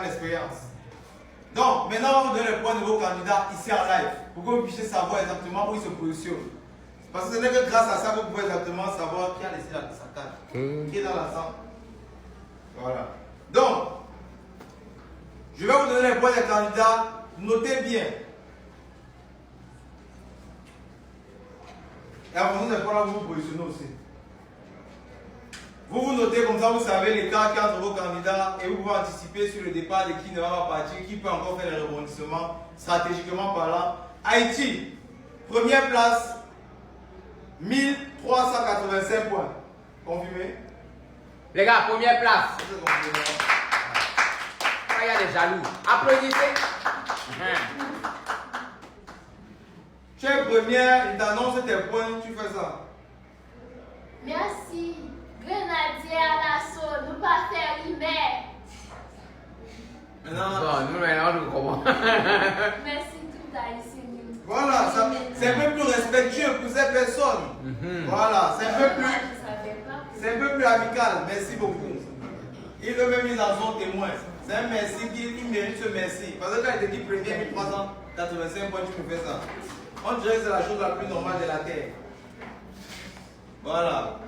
l'expérience. Donc, maintenant, on va vous donner les points de vos candidats ici en live pour que vous puissiez savoir exactement où ils se positionnent. Parce que ce n'est que grâce à ça que vous pouvez exactement savoir qui a laissé sa carte, qui est dans l'ensemble. Voilà. Donc, je vais vous donner les points des candidats. Notez bien. Et en fonction des points, vous vous positionnez aussi. Vous notez comme ça, vous savez l'écart qu'il y a entre vos candidats et vous pouvez anticiper sur le départ de qui ne va pas partir, qui peut encore faire les rebondissements stratégiquement parlant. Haïti, première place, 1385 points. Confirmé? Les gars, première place. Il y a des jaloux. Applaudissez. Tu es première, il t'annonce tes points, tu fais ça. Merci. Grenadier à l'assaut, nous pas faire l'hiver. Non, nous maintenant nous comprenons. Merci tout haïtien. Voilà, c'est un peu plus respectueux pour ces personnes. Voilà, c'est un peu plus amical. Merci beaucoup. Il veut même mis en son témoin. C'est un merci qui mérite ce merci. Parce que quand il te dit premier 1385 points, tu me fais ça. On dirait que c'est la chose la plus normale de la terre. Voilà.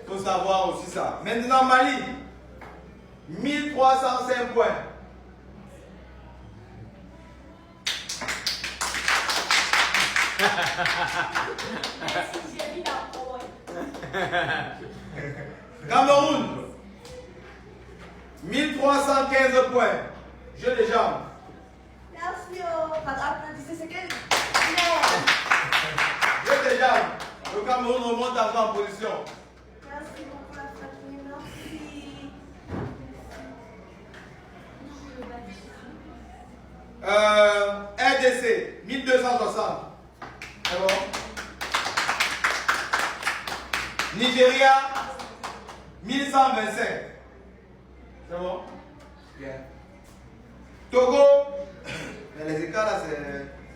Il faut savoir aussi ça. Maintenant, Mali, 1305 points. Merci, j'ai mis la pointe. Cameroun, 1315 points. Jeu de jambes. Merci, applaudissez, c'est quel? Jeu de jambes. Le Cameroun remonte en position. Merci beaucoup la famille, merci. RDC, 1260. C'est bon. Nigeria, 1125. C'est bon. Bien. Togo, mais les écarts là,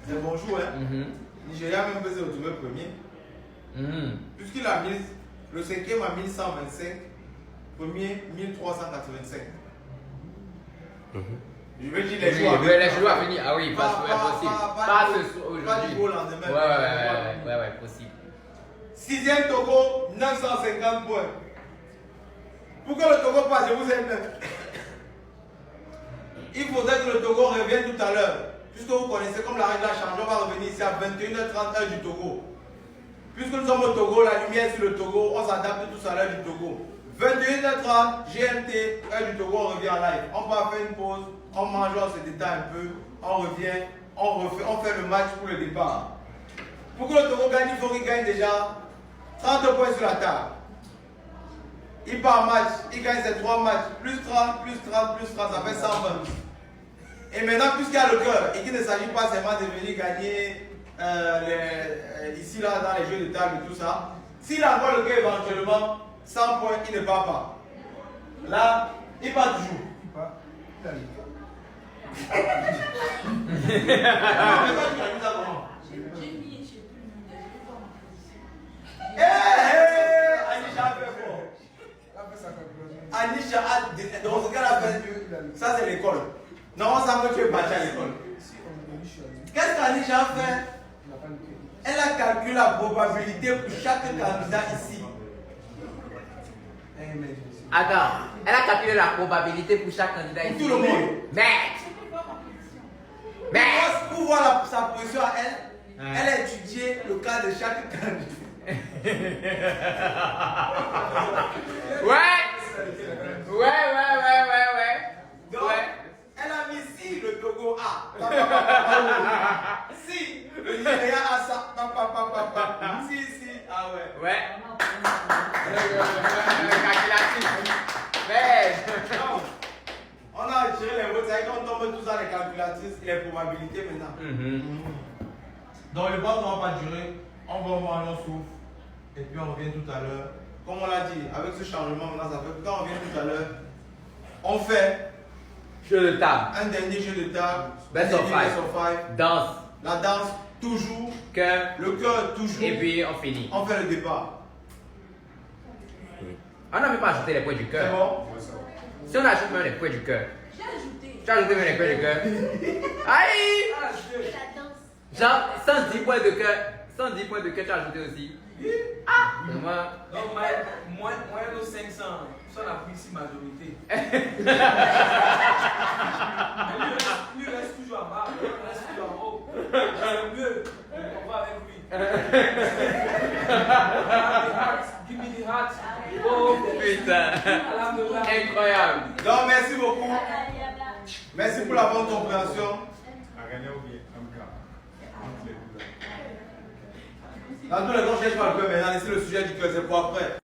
c'est bonjour. Hein? Nigeria même peut se retrouver premier. Puisqu'il a mis le cinquième à 1125, premier 1385. Je veux dire les joueurs. Les joueurs à venir. Ah oui, pas possible. Pas aujourd'hui. Pas du jour au lendemain. Ouais, possible. Sixième Togo, 950 points. Pour que le Togo passe, je vous aime. Il faudrait que le Togo revienne tout à l'heure. Puisque vous connaissez comme la règle a changé, on va revenir ici à 21h30 heure du Togo. Puisque nous sommes au Togo, la lumière sur le Togo, on s'adapte tous à l'heure du Togo. 21h30 GMT, heure du Togo, on revient en live. On va faire une pause, on mange, on se détend un peu, on revient, on fait le match pour le départ. Pour que le Togo gagne, il faut qu'il gagne déjà 30 points sur la table. Il part en match, il gagne ses 3 matchs, plus 30, plus 30, plus 30, ça fait 120. Et maintenant, puisqu'il y a le cœur et qu'il ne s'agit pas seulement de venir gagner ici, là, dans les jeux de table et tout ça, s'il a encore le cœur éventuellement, 100 points, il ne part pas. Là, il part toujours. Il part. Anisha a fait fort. Anisha a. Donc, ce qu'elle a fait, ça c'est l'école. Non, on sent que tu es parti à l'école. Qu'est-ce qu'Anisha a fait? Elle a calculé la probabilité pour chaque candidat ici. Attends, elle a calculé la probabilité pour chaque candidat ici. Tout le monde. Mais. Pour voir sa position à elle, elle a étudié le cas de chaque candidat. Ouais. Donc, elle a mis si le Togo A. Si le Nigeria a ça. Si, ah ouais. Ouais. Calculatif. Mais. Non. On a retiré les votes, c'est qu'on tombe tous dans les calculatrices et les probabilités maintenant. Donc le vote ne va pas durer. On va voir un souffle. Et puis on revient tout à l'heure. Comme on l'a dit, avec ce changement maintenant, ça fait que quand on revient tout à l'heure, on fait jeu de table. Un dernier jeu de table. Best of five. Danse. La danse, toujours. Cœur. Le cœur, toujours. Et puis on finit. On fait le départ. On n'a même pas ajouté les points du cœur. C'est bon? Si on ajoute même les points du cœur. J'ai ajouté. Tu as ajouté même les points de cœur. Aïe! La danse. Genre, 110 points de cœur. 110 points de cœur, tu as ajouté aussi. Ah! Vraiment. Donc, moi, nos 500, ça on a pris ici majorité. Lui reste toujours en bas, lui reste toujours en haut. Mieux, on va avec lui. Give me the heart. Oh, Putain. Incroyable. Donc, merci beaucoup. Merci pour la bonne compréhension. Dans tous les cas, je ne cherche pas le cœur maintenant. Laissez le sujet du cœur, c'est pour après.